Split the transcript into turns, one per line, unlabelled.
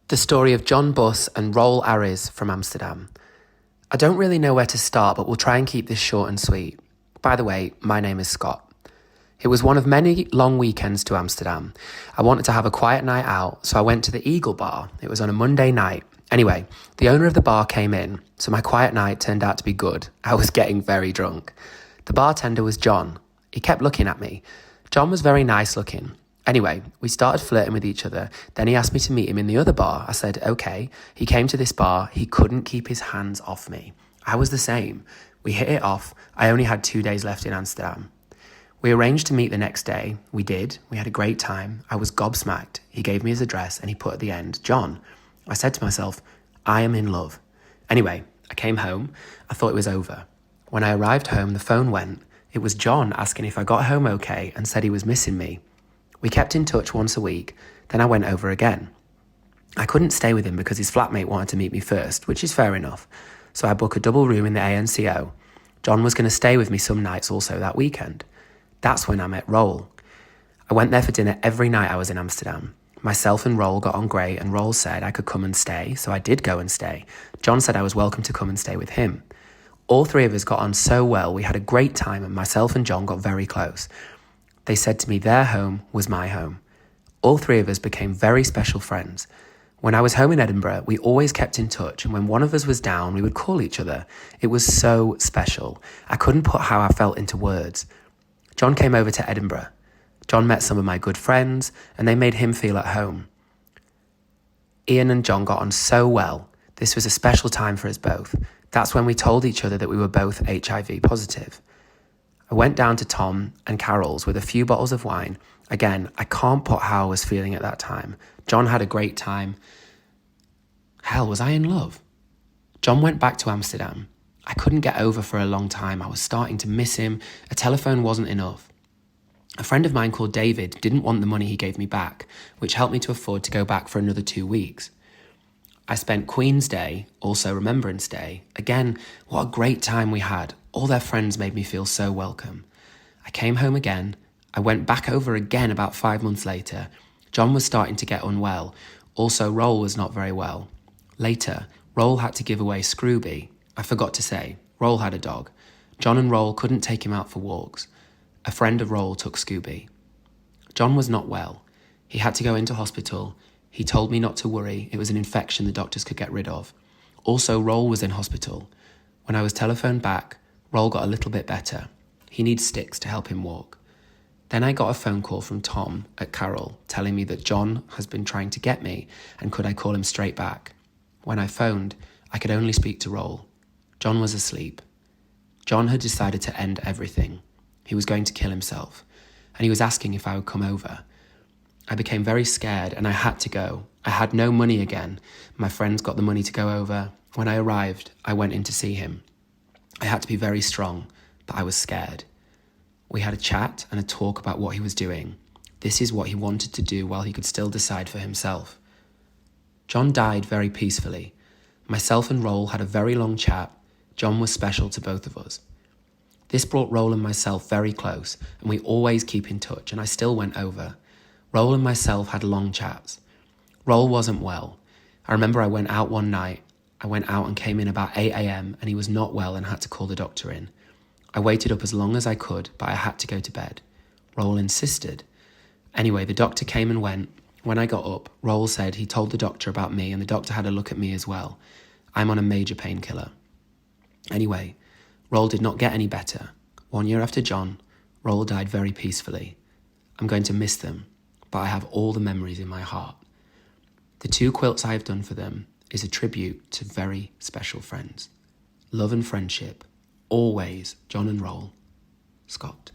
The story of John Buss and Roel Aris from Amsterdam. I don't really know where to start, but we'll try and keep this short and sweet. By the way, my name is Scott. It was one of many long weekends to Amsterdam. I wanted to have a quiet night out, so I went to the Eagle Bar. It was on a Monday night. Anyway, the owner of the bar came in, so my quiet night turned out to be good. I was getting very drunk. The bartender was John. He kept looking at me. John was very nice looking. Anyway, we started flirting with each other. Then he asked me to meet him in the other bar. I said, okay. He came to this bar. He couldn't keep his hands off me. I was the same. We hit it off. I only had 2 days left in Amsterdam. We arranged to meet the next day. We did. We had a great time. I was gobsmacked. He gave me his address and he put at the end, John. I said to myself, I am in love. Anyway, I came home. I thought it was over. When I arrived home, the phone went. It was John asking if I got home okay and said he was missing me. We kept in touch once a week, then I went over again. I couldn't stay with him because his flatmate wanted to meet me first, which is fair enough. So I booked a double room in the ANCO. John was going to stay with me some nights also that weekend. That's when I met Roel. I went there for dinner every night I was in Amsterdam. Myself and Roel got on great and Roel said I could come and stay, so I did go and stay. John said I was welcome to come and stay with him. All three of us got on so well, we had a great time and myself and John got very close. They said to me their home was my home. All three of us became very special friends. When I was home in Edinburgh, we always kept in touch, and when one of us was down, we would call each other. It was so special. I couldn't put how I felt into words. John came over to Edinburgh. John met some of my good friends, and they made him feel at home. Ian and John got on so well. This was a special time for us both. That's when we told each other that we were both HIV positive. I went down to Tom and Carol's with a few bottles of wine. Again, I can't put how I was feeling at that time. John had a great time. Hell, was I in love? John went back to Amsterdam. I couldn't get over for a long time. I was starting to miss him. A telephone wasn't enough. A friend of mine called David didn't want the money he gave me back, which helped me to afford to go back for another 2 weeks. I spent Queen's Day, also Remembrance Day. Again, what a great time we had. All their friends made me feel so welcome. I came home again. I went back over again about 5 months later. John was starting to get unwell. Also, Roel was not very well. Later, Roel had to give away Scrooby. I forgot to say, Roel had a dog. John and Roel couldn't take him out for walks. A friend of Roel took Scooby. John was not well. He had to go into hospital. He told me not to worry. It was an infection the doctors could get rid of. Also, Roel was in hospital. When I was telephoned back, Roel got a little bit better. He needs sticks to help him walk. Then I got a phone call from Tom at Carol telling me that John has been trying to get me and could I call him straight back. When I phoned, I could only speak to Roel. John was asleep. John had decided to end everything. He was going to kill himself, and he was asking if I would come over. I became very scared and I had to go. I had no money again. My friends got the money to go over. When I arrived, I went in to see him. I had to be very strong, but I was scared. We had a chat and a talk about what he was doing. This is what he wanted to do while he could still decide for himself. John died very peacefully. Myself and Roel had a very long chat. John was special to both of us. This brought Roel and myself very close, and we always keep in touch, and I still went over. Roel and myself had long chats. Roel wasn't well. I remember I went out one night. I went out and came in about 8 a.m. and he was not well and had to call the doctor in. I waited up as long as I could, but I had to go to bed. Roel insisted. Anyway, the doctor came and went. When I got up, Roel said he told the doctor about me and the doctor had a look at me as well. I'm on a major painkiller. Anyway, Roel did not get any better. 1 year after John, Roel died very peacefully. I'm going to miss them, but I have all the memories in my heart. The 2 quilts I have done for them is a tribute to very special friends. Love and friendship, always, John and Roel. Scott.